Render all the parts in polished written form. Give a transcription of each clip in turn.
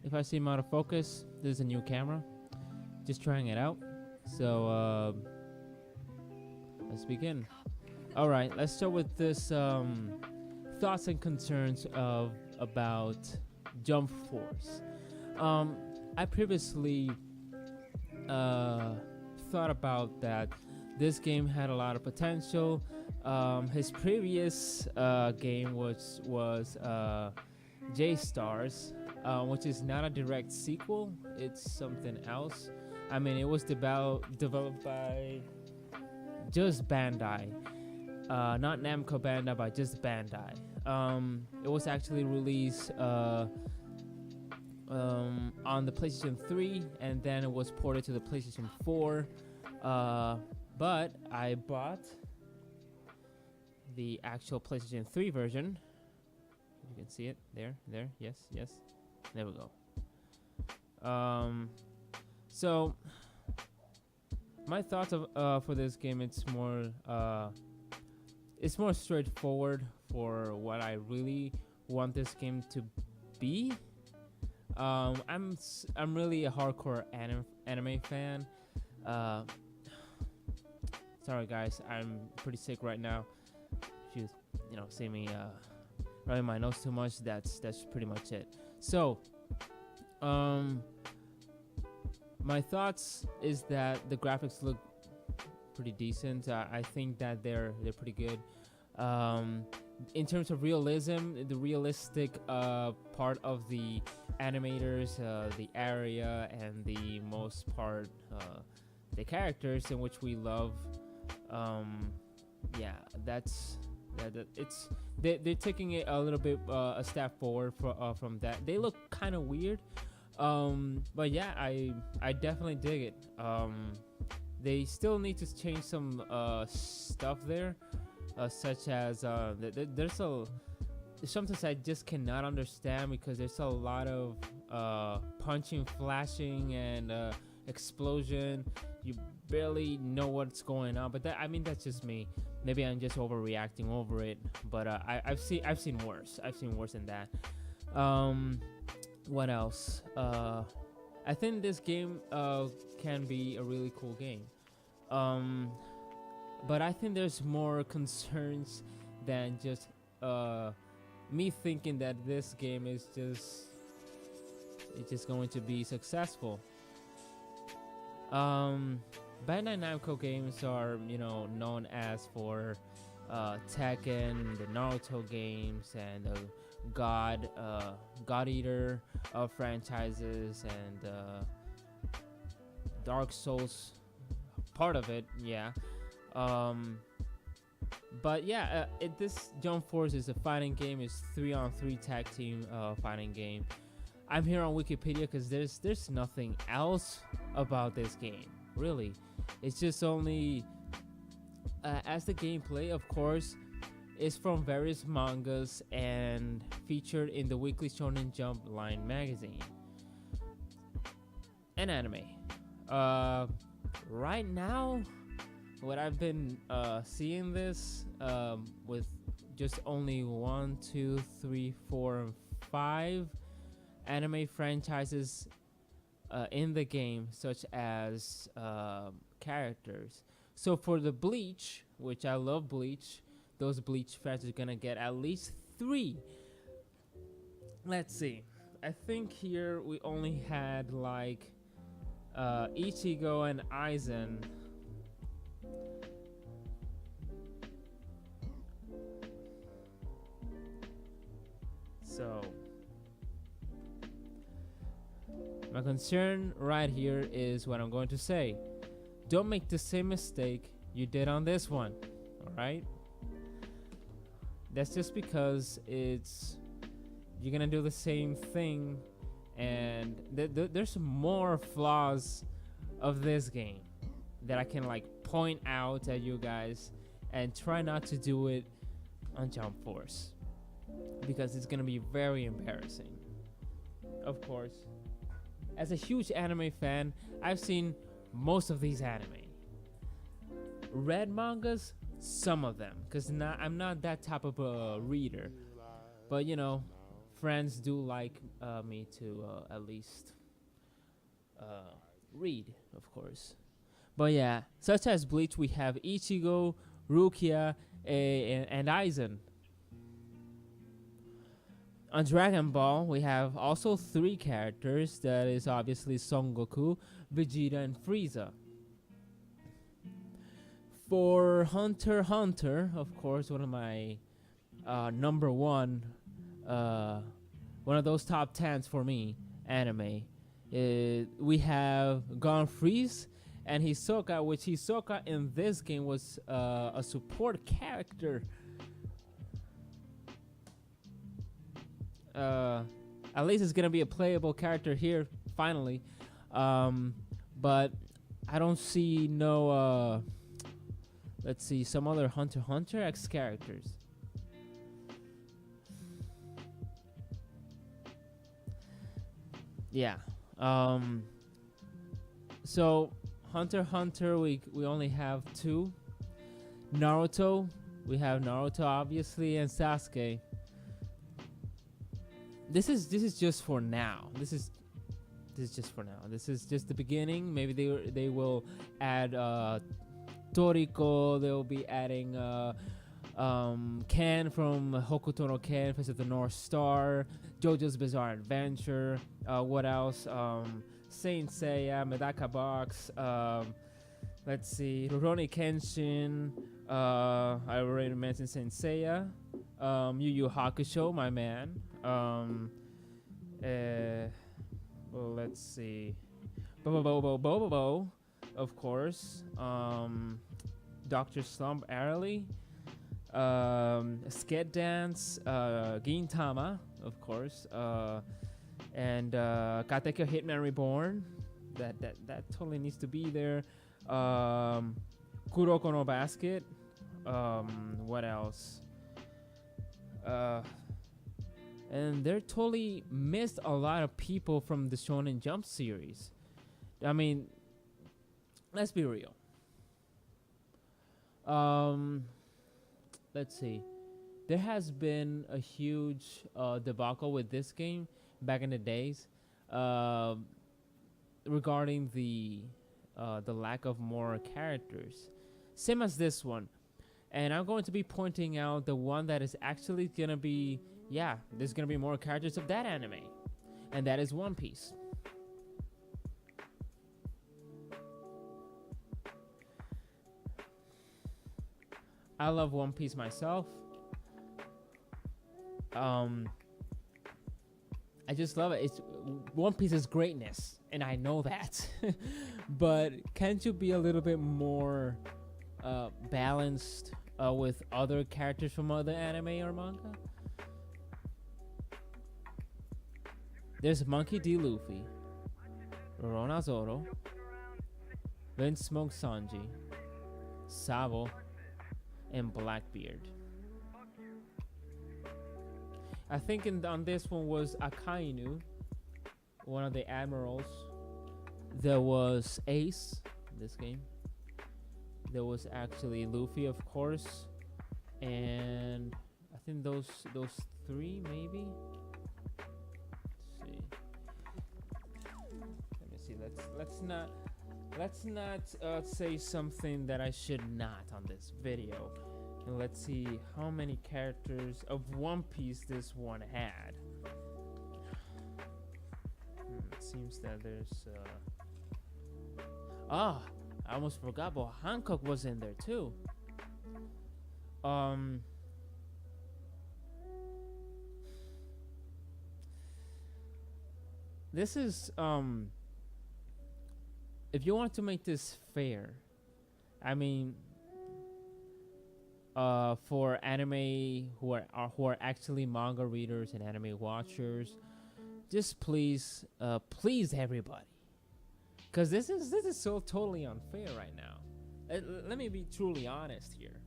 if I seem out of focus, this is a new camera. Just trying it out. So let's begin. All right, let's start with this thoughts and concerns of about Jump Force. I previously thought about that this game had a lot of potential. His previous game was J Stars, which is not a direct sequel. It's something else. I mean, it was developed by just Bandai, not Namco Bandai, but just Bandai. It was actually released on the PlayStation 3, and then it was ported to the PlayStation 4. But I bought the actual PlayStation 3 version. You can see it there, yes. There we go. So my thoughts for this game, it's more straightforward for what I really want this game to be. I'm really a hardcore anime fan. Sorry guys, I'm pretty sick right now. If you see me running my nose too much, that's pretty much it. So my thoughts is that the graphics look pretty decent. I think that they're pretty good. In terms of realism, the realistic part of the animators, the area, and the most part the characters in which we love. They're taking it a little bit a step forward from that. They look kind of weird, but yeah, I definitely dig it. They still need to change some stuff there, such as there's sometimes I just cannot understand because there's a lot of punching, flashing, and explosion. You barely know what's going on, but that's just me. Maybe I'm just overreacting over it, but I've seen worse. I've seen worse than that. What else? I think this game can be a really cool game, but I think there's more concerns than just me thinking that this game is just going to be successful. Bandai Namco games are, known as for Tekken, the Naruto games, and the God Eater franchises, and Dark Souls, part of it, yeah. But yeah, this Jump Force is a fighting game. It's 3-on-3 tag team fighting game. I'm here on Wikipedia because there's nothing else about this game, really. It's just only as the gameplay, of course, is from various mangas and featured in the Weekly Shonen Jump line magazine and anime. Right now, what I've been seeing this with just only 1, 2, 3, 4, and 5 anime franchises in the game, such as characters. So for the Bleach, which I love Bleach, those Bleach fans are gonna get at least 3. Let's see. I think here we only had like Ichigo and Aizen. So my concern right here is what I'm going to say. Don't make the same mistake you did on this one, all right? That's just because you're gonna do the same thing, and there's more flaws of this game that I can point out at you guys, and try not to do it on Jump Force because it's gonna be very embarrassing. Of course, as a huge anime fan, I've seen most of these anime. Read mangas, some of them, because I'm not that type of a reader. But friends do like me to at least read, of course. But yeah, such as Bleach, we have Ichigo, Rukia, and Aizen. On Dragon Ball, we have also 3 characters. That is obviously Son Goku, Vegeta, and Frieza. For Hunter x Hunter, of course, one of my number one of those top 10s for me, anime. We have Gon Freeze and Hisoka, which Hisoka in this game was a support character. At least it's gonna be a playable character here, finally. But I don't see no. Let's see some other Hunter x Hunter X characters. Yeah. So Hunter x Hunter, we only have 2. Naruto, we have Naruto obviously, and Sasuke. This is just for now. This is just for now. This is just the beginning. Maybe they will add Toriko. They'll be adding Ken from Hokuto no Ken, Fist of the North Star, JoJo's Bizarre Adventure. What else? Saint Seiya, Medaka Box. Let's see, Rurouni Kenshin. I already mentioned Saint Seiya. Yu Yu Hakusho, my man. Well, let's see. Bobo, of course. Dr. Slump Arily. Skate Dance. Gintama, of course. And Katekyo Hitman Reborn. That totally needs to be there. Kuroko no Basket. What else? And they're totally missed a lot of people from the Shonen Jump series. I mean, let's be real. Let's see. There has been a huge debacle with this game back in the days regarding the lack of more characters. Same as this one. And I'm going to be pointing out the one that is actually going to be, yeah, there's going to be more characters of that anime. And that is One Piece. I love One Piece myself. I just love it. It's One Piece is greatness, and I know that. But can't you be a little bit more balanced with other characters from other anime or manga? There's Monkey D. Luffy, Rona Zoro, Vince Smoke Sanji, Sabo, and Blackbeard. I think on this one was Akainu, one of the admirals. There was Ace in this game. There was actually Luffy, of course, and I think those 3 maybe. Let's see. Let's not say something that I should not on this video. And let's see how many characters of One Piece this one had. It seems that there's I almost forgot, but Hancock was in there too. This is if you want to make this fair, I mean, for anime who are actually manga readers and anime watchers, just please everybody, because this is so totally unfair right now. Let me be truly honest here.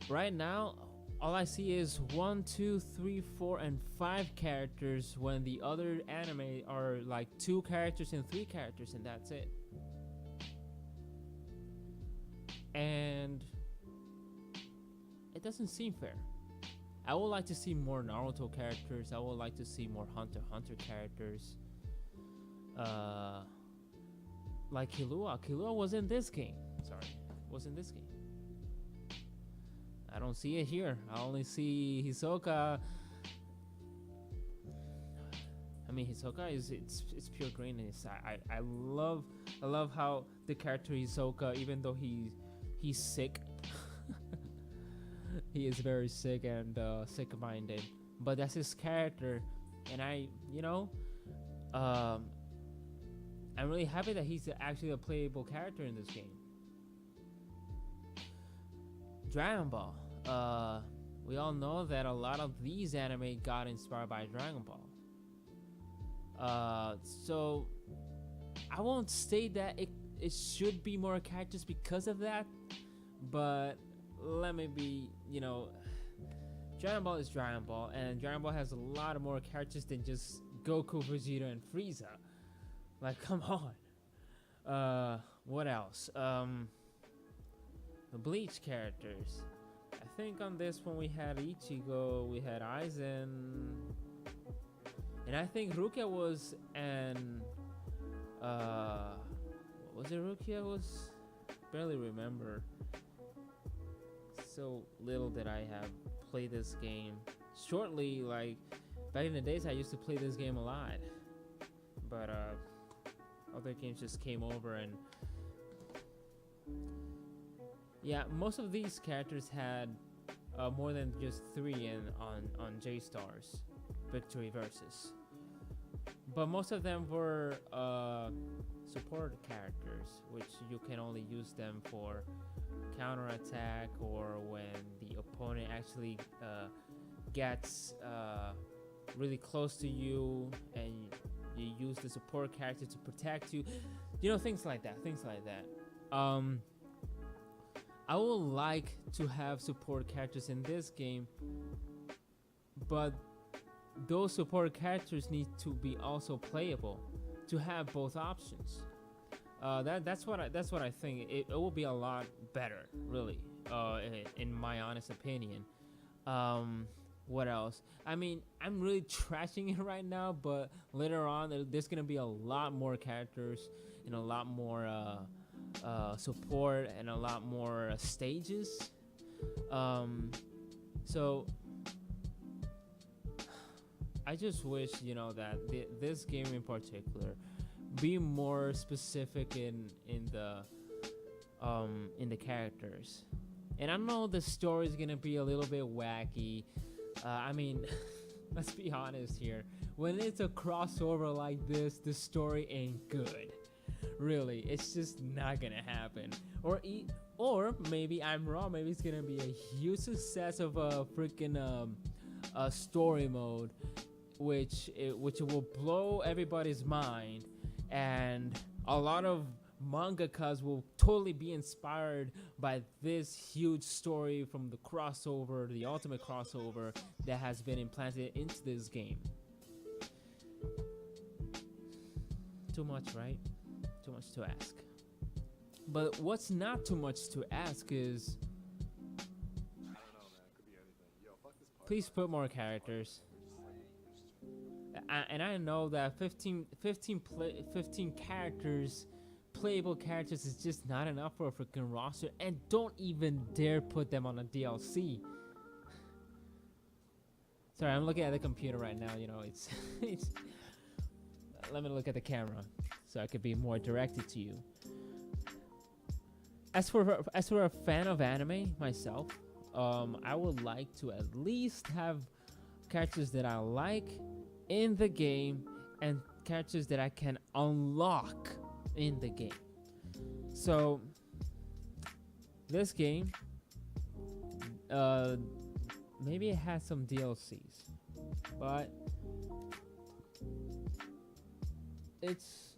Right now, all I see is 1, 2, 3, 4, and 5 characters, when the other anime are like 2 characters and 3 characters, and that's it. And it doesn't seem fair I would like to see more Naruto characters. I would like to see more Hunter x Hunter characters. Like Killua. Killua was in this game. Sorry, was in this game. I don't see it here. I only see Hisoka. I mean, Hisoka is it's pure greatness. I love how the character Hisoka, even though he's sick, he is very sick and sick-minded. But that's his character, and I'm really happy that he's actually a playable character in this game. Dragon Ball. We all know that a lot of these anime got inspired by Dragon Ball. So I won't say that it should be more characters because of that, but let me be, Dragon Ball is Dragon Ball, and Dragon Ball has a lot of more characters than just Goku, Vegeta, and Frieza. Like, come on. What else? The Bleach characters. I think on this one we had Ichigo, we had Aizen, and I think Rukia was an what was it? Rukia was, barely remember. So little that I have played this game. Shortly, like back in the days, I used to play this game a lot, but other games just came over, and yeah, most of these characters had more than just 3 on J-Stars Victory Versus, but most of them were support characters, which you can only use them for counter attack or when the opponent actually gets really close to you and you use the support character to protect you, things like that. I would like to have support characters in this game, but those support characters need to be also playable to have both options. That's what I think. It will be a lot better, really, in my honest opinion. What else? I mean, I'm really trashing it right now, but later on, there's gonna be a lot more characters and a lot more support and a lot more stages. So I just wish, that this game in particular be more specific in the characters. And I know the story is gonna be a little bit wacky. I mean, let's be honest here. When it's a crossover like this, the story ain't good. Really, it's just not gonna happen. Or maybe I'm wrong. Maybe it's gonna be a huge success of a freaking story mode, which will blow everybody's mind, and a lot of mangakas will totally be inspired by this huge story from the crossover, the ultimate crossover that has been implanted into this game. Too much, right? Too much to ask. But what's not too much to ask is, I don't know, man. It could be anything. Yo, fuck this part. please put more characters. And I know that 15 characters, playable characters, is just not enough for a freaking roster, and don't even dare put them on a DLC. Sorry, I'm looking at the computer right now. It's let me look at the camera so I could be more directed to you. As for a fan of anime myself, I would like to at least have characters that I like in the game and characters that I can unlock in the game. So this game, maybe it has some DLCs, but it's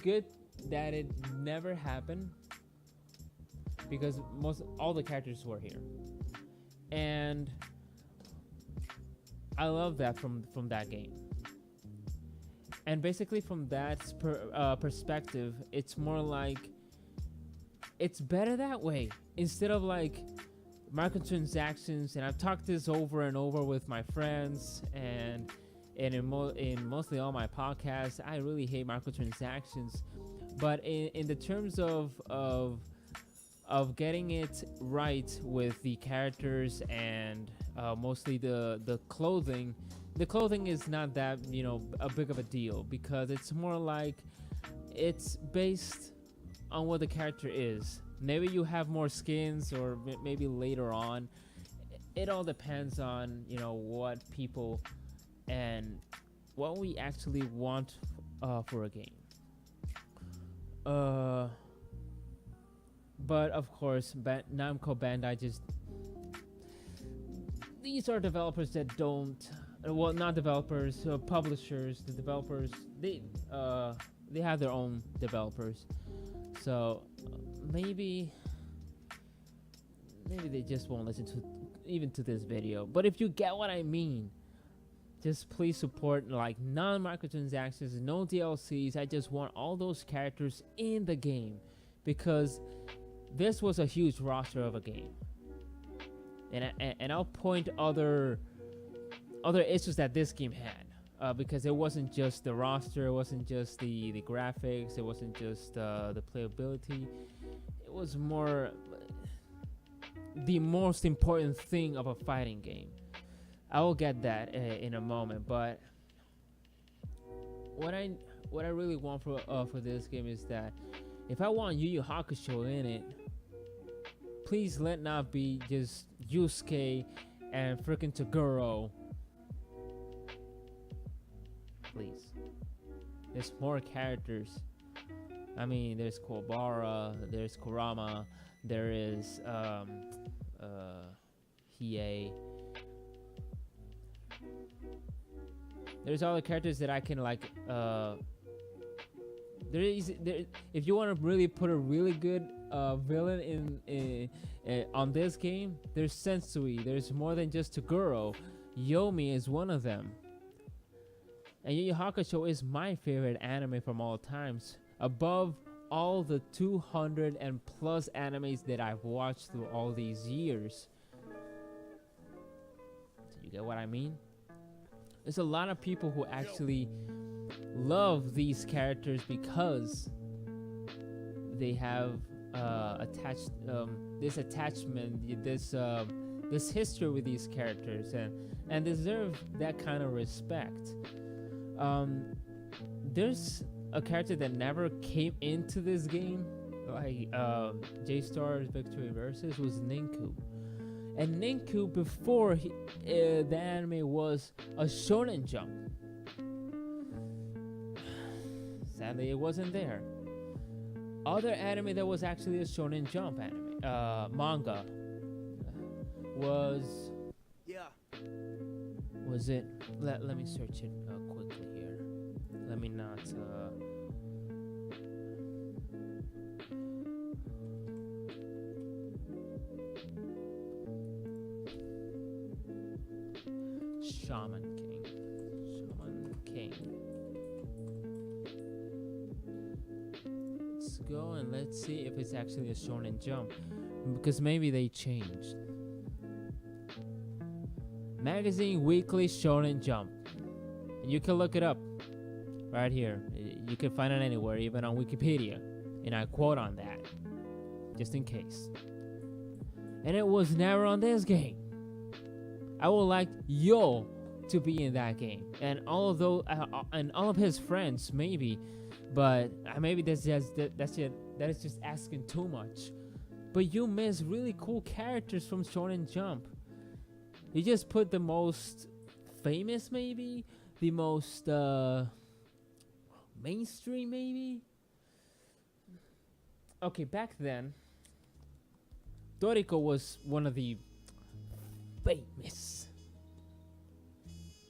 good that it never happened, because all the characters were here, and I love that from that game. And basically from that perspective, it's more like it's better that way, instead of like microtransactions, and I've talked this over and over with my friends, and in mostly all my podcasts, I really hate microtransactions. But in the terms of getting it right with the characters and mostly the clothing, the clothing is not that a big of a deal, because it's more like it's based on what the character is. Maybe you have more skins, or maybe later on. It all depends on what people and what we actually want for a game. But of course, Namco Bandai just, these are developers that don't, well, not developers, publishers. The developers, they have their own developers, so maybe they just won't listen to even to this video. But if you get what I mean, just please support like non-microtransactions, no DLCs. I just want all those characters in the game, because this was a huge roster of a game, and I'll point other issues that this game had, because it wasn't just the roster, it wasn't just the graphics, it wasn't just the playability. It was more the most important thing of a fighting game. I will get that in a moment, but what I really want for this game is that if I want Yu Yu Hakusho in it, please let not be just Yusuke and freaking Toguro. Please. There's more characters. I mean, there's Kuwabara, there's Kurama, there is Hiei. There's other characters that I can like. If you want to really put a really good villain in on this game, there's Sensui. There's more than just Toguro. Yomi is one of them. And Yu Yu Hakusho is my favorite anime from all times, above all the 200 and plus animes that I've watched through all these years. So you get what I mean? There's a lot of people who actually love these characters because they have attached this attachment, this history with these characters, and deserve that kind of respect. There's a character that never came into this game, like J-Star's Victory Versus, was Ninku. And Ninku, before the anime, was a Shonen Jump. Sadly, it wasn't there. Other anime that was actually a Shonen Jump anime, manga, was it? Let me search it quickly here. Let me not. Shaman King. Let's go and let's see if it's actually a Shonen Jump, because maybe they changed. Magazine Weekly Shonen Jump. And you can look it up right here. You can find it anywhere, even on Wikipedia. And I quote on that, just in case. And it was never on this game. I would like Yo to be in that game, and all of those, and all of his friends, maybe, but maybe that is just asking too much. But you miss really cool characters from Shonen Jump. You just put the most famous, maybe the most mainstream, maybe. Okay, back then, Toriko was one of the famous,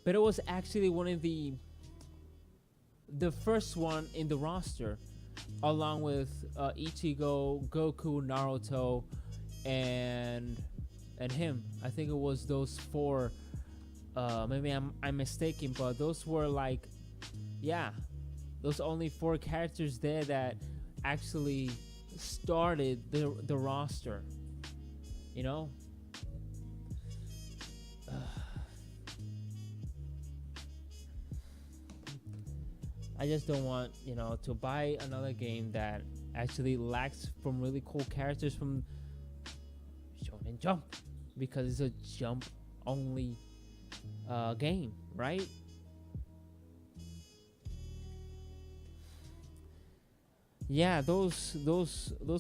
but it was actually one of the first one in the roster, along with Ichigo, Goku, Naruto, and him. I think it was those four. Maybe I'm mistaken, but those were like, yeah, those only four characters there that actually started the roster. You know, I just don't want, to buy another game that actually lacks from really cool characters from Shonen Jump, because it's a jump only game, right? Yeah, those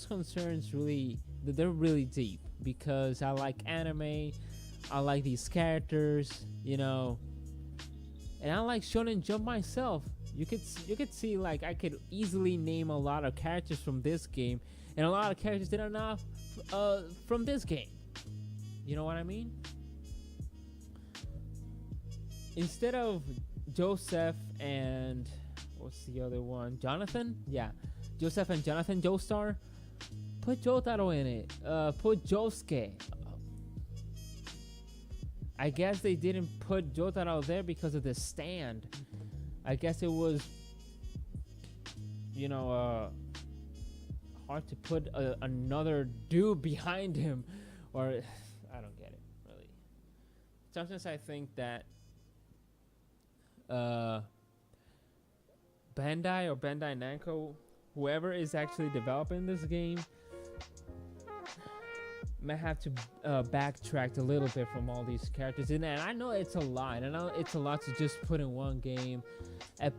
concerns really, they're really deep, because I like anime, I like these characters, and I like Shonen Jump myself. You could see, like, I could easily name a lot of characters from this game, and a lot of characters that are not from this game. You know what I mean? Instead of Joseph and what's the other one? Jonathan? Yeah. Joseph and Jonathan Joestar. Put Jotaro in it. Put Josuke. I guess they didn't put Jotaro there because of the stand. I guess it was, hard to put another dude behind him, or I don't get it, really. Sometimes I think that Bandai or Bandai Namco, whoever is actually developing this game, might have to backtrack a little bit from all these characters. And I know it's a lot. I know it's a lot to just put in one game, and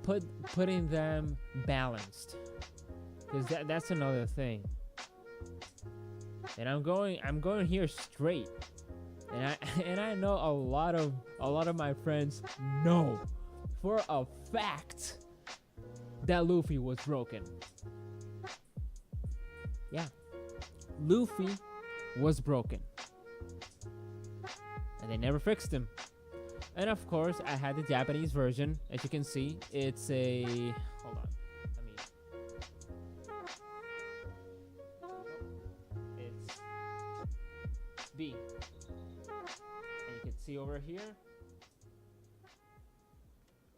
putting them balanced, because that's another thing. And I'm going here straight, and I know a lot of my friends know for a fact that Luffy was broken. Yeah, Luffy was broken, and they never fixed him. And of course, I had the Japanese version. As you can see, it's a, hold on, it's B, and you can see over here,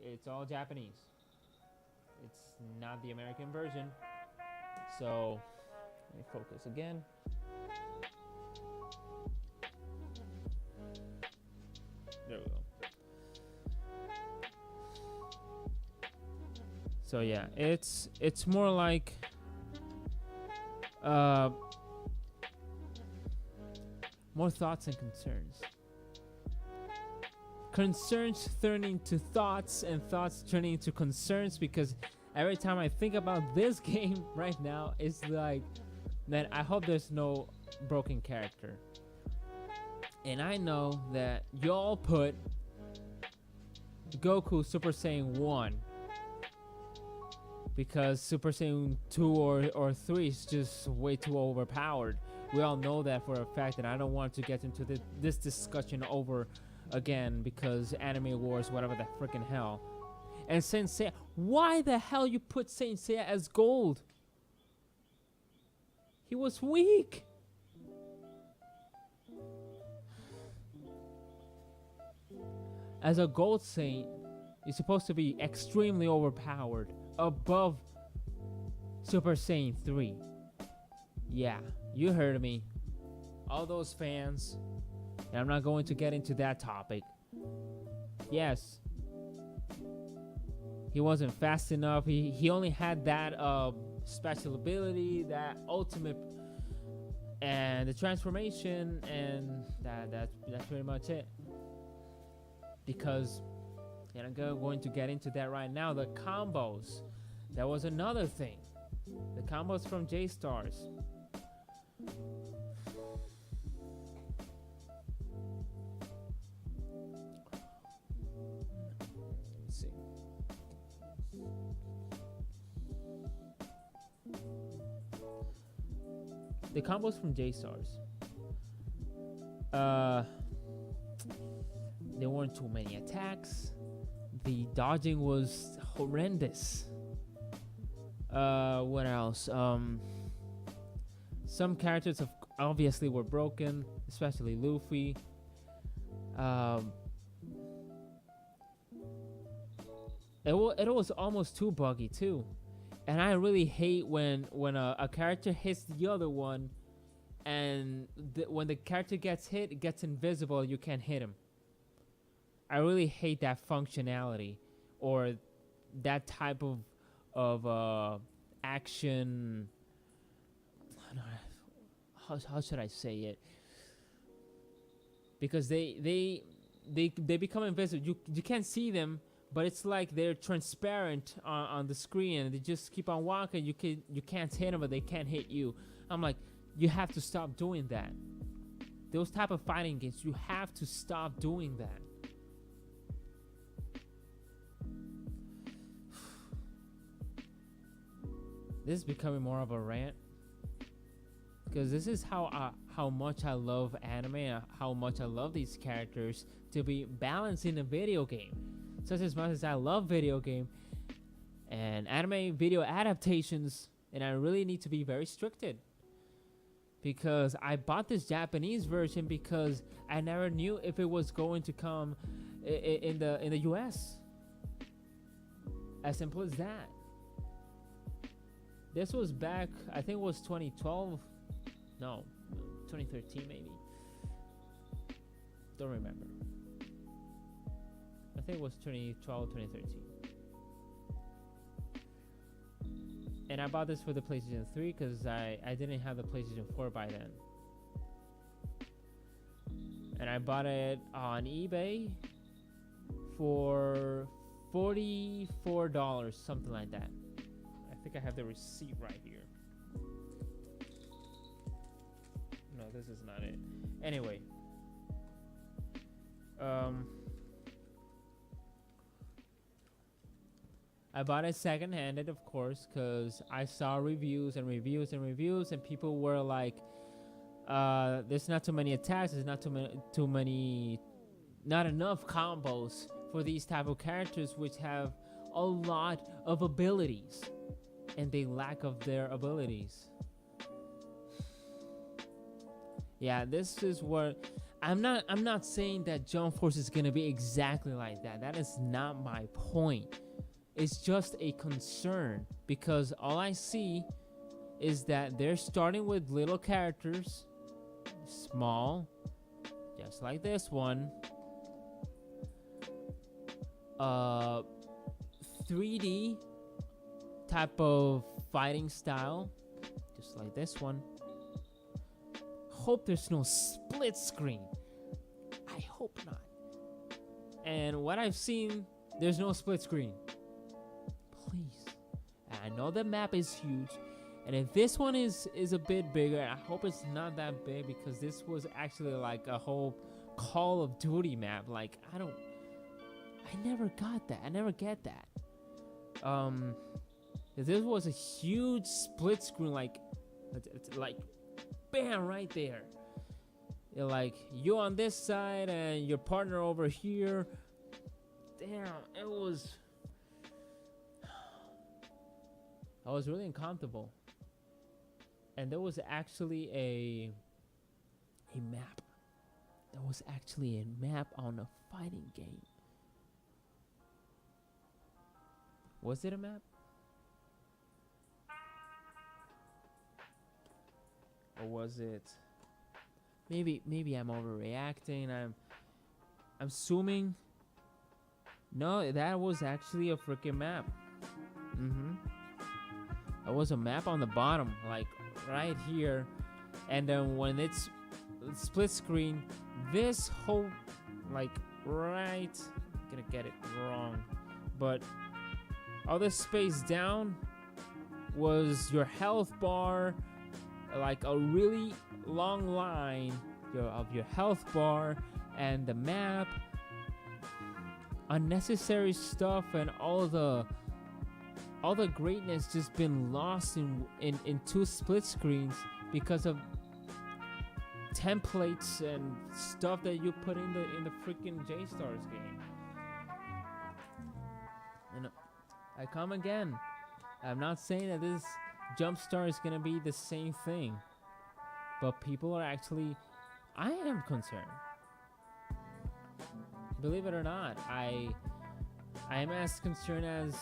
it's all Japanese. It's not the American version. So let me focus again. There we go. So yeah, it's more like more thoughts and concerns. Concerns turning to thoughts, and thoughts turning into concerns, because every time I think about this game right now, it's like, man, I hope there's no broken character. And I know that y'all put Goku Super Saiyan 1 because Super Saiyan 2 or 3 is just way too overpowered. We all know that for a fact, and I don't want to get into this discussion over again, because Anime Wars, whatever the freaking hell. And Saint Seiya, why the hell you put Saint Seiya as gold? He was weak. As a gold saint, you're supposed to be extremely overpowered, above Super Saiyan 3. Yeah, you heard me. All those fans, and I'm not going to get into that topic. Yes, he wasn't fast enough. He only had that special ability, that ultimate, and the transformation, and that's pretty much it. Because, and I'm going to get into that right now, the combos. That was another thing. The combos from J-Stars. Let's see. The combos from J-Stars. There weren't too many attacks. The dodging was horrendous. What else? Some characters obviously were broken, especially Luffy. It was almost too buggy too, and I really hate when a character hits the other one, and when the character gets hit, it gets invisible. You can't hit him. I really hate that functionality, or that type of of action. How should I say it? Because they become invisible. You can't see them, but it's like they're transparent on the screen, and they just keep on walking. You can't hit them, but they can't hit you. I'm like, you have to stop doing that. Those type of fighting games, you have to stop doing that. This is becoming more of a rant, because this is how much I love anime and how much I love these characters to be balanced in a video game. Such as much as I love video game and anime video adaptations, and I really need to be very restricted, because I bought this Japanese version because I never knew if it was going to come in the US. As simple as that. This was back, I think it was 2012. No, 2013 maybe. Don't remember. I think it was 2012, 2013. And I bought this for the PlayStation 3 because I didn't have the PlayStation 4 by then. And I bought it on eBay for $44, something like that. I think I have the receipt right here. No, this is not it. Anyway. I bought it second-handed, of course, because I saw reviews, and people were like, there's not too many attacks, there's not not enough combos for these type of characters which have a lot of abilities, and they lack of their abilities. Yeah, this is what I'm not saying that Jump Force is gonna be exactly like that. That is not my point. It's just a concern, because all I see is that they're starting with little characters, small, just like this one. 3D type of fighting style, just like this one. Hope there's no split screen. I hope not. And what I've seen, there's no split screen. Please. I know the map is huge, and if this one is a bit bigger, I hope it's not that big, because this was actually like a whole Call of Duty map. Like, I never got that. I never get that. If this was a huge split screen, like bam, right there. You're like, you on this side and your partner over here. Damn, I was really uncomfortable. And there was actually a map. There was actually a map on a fighting game. Was it a map? Or was it? Maybe I'm overreacting. I'm assuming. No, that was actually a freaking map. There was a map on the bottom, like right here, and then when it's split screen, this whole, like, right, I'm gonna get it wrong, but all this space down was your health bar, like a really long line of your health bar, and the map, unnecessary stuff, and all the greatness just been lost in two split screens because of templates and stuff that you put in the freaking J-Stars game. And I come again. I'm not saying that this Jumpstart is gonna be the same thing, but people are actually, I am concerned. Believe it or not, I am as concerned as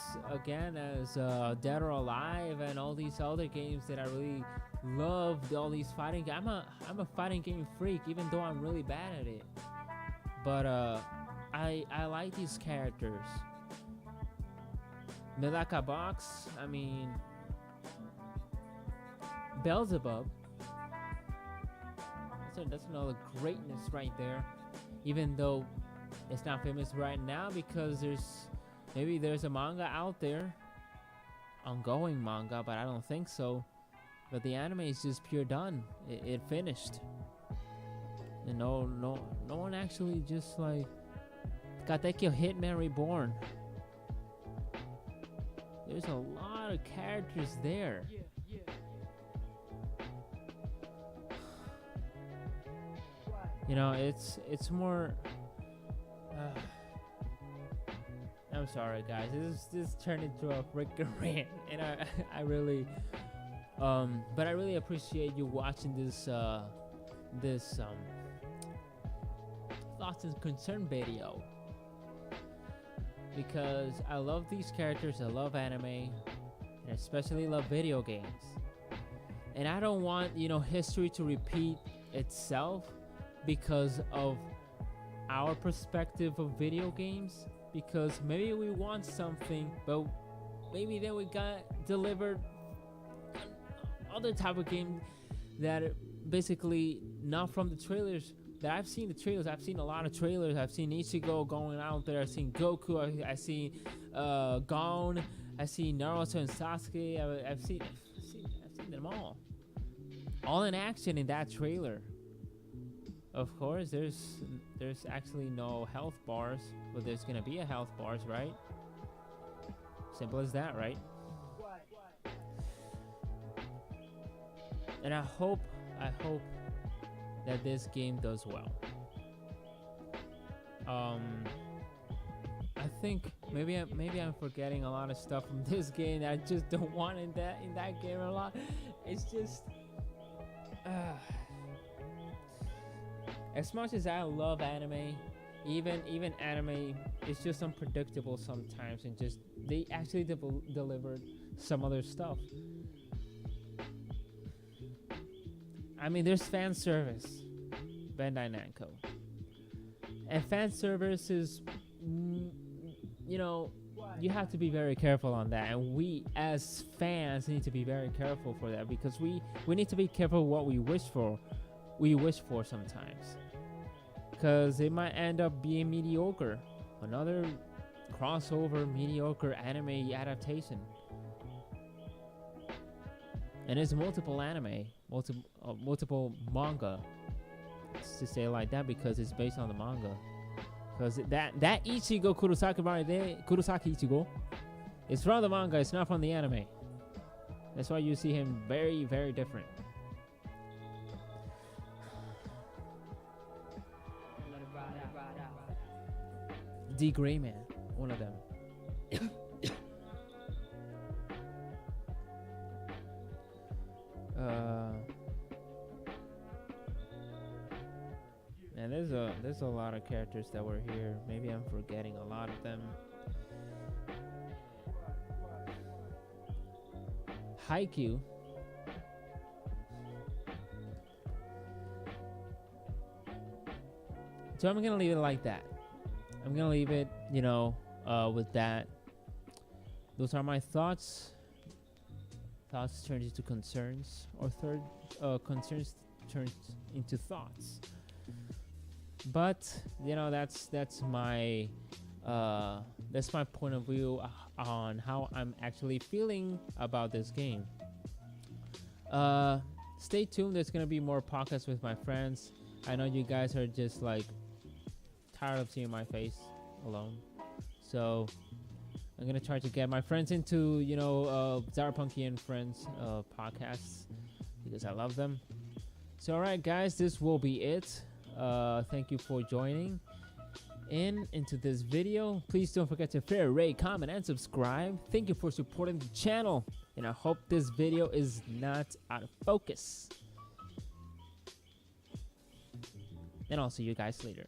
Dead or Alive and all these other games that I really loved. All these fighting games. I'm a fighting game freak, even though I'm really bad at it. But I like these characters. Medaka Box, I mean, Beelzebub. That's another greatness right there. Even though it's not famous right now because there's a manga out there, ongoing manga, but I don't think so. But the anime is just pure done. It finished. And no one actually just like Katekyo Hitman Reborn. There's a lot of characters there. You know, it's more. I'm sorry, guys. This turned into a freaking rant, and I really, but I really appreciate you watching this thoughts and concern video, because I love these characters. I love anime, and I especially love video games. And I don't want history to repeat itself because of our perspective of video games, because maybe we want something, but maybe then we got delivered other type of game that basically not from the trailers that I've seen. The trailers, I've seen a lot of trailers. I've seen Ichigo going out there. I've seen Goku. I've seen Gon. I've seen Naruto and Sasuke. I've seen them all in action in that trailer. Of course, there's actually no health bars, but there's gonna be a health bars, right? Simple as that, right? And I hope that this game does well. I think maybe I'm forgetting a lot of stuff from this game that I just don't want in that game a lot. It's just. As much as I love anime, even anime is just unpredictable sometimes, and just they actually delivered some other stuff. I mean, there's fan service, Bandai Namco, and fan service is, you have to be very careful on that, and we as fans need to be very careful for that, because we need to be careful what we wish for. We wish for sometimes, because it might end up being mediocre, another crossover mediocre anime adaptation. And it's multiple anime, multiple manga, to say it like that, because it's based on the manga. Because that Ichigo Kurosaki right there, Kurosaki Ichigo, is from the manga. It's not from the anime. That's why you see him very, very different. D. Gray Man, one of them. And there's a lot of characters that were here. Maybe I'm forgetting a lot of them. Haikyuu. So I'm gonna leave it like that. I'm gonna leave it, with that. Those are my thoughts. Thoughts turned into concerns, or concerns turned into thoughts. But that's my point of view on how I'm actually feeling about this game. Stay tuned. There's gonna be more podcasts with my friends. I know you guys are just like tired of seeing my face alone, so I'm gonna try to get my friends into Zarapunky and Friends podcasts, because I love them. So alright guys, this will be it. Thank you for joining into this video. Please don't forget to favorite, rate, comment, and subscribe. Thank you for supporting the channel, and I hope this video is not out of focus. And I'll see you guys later.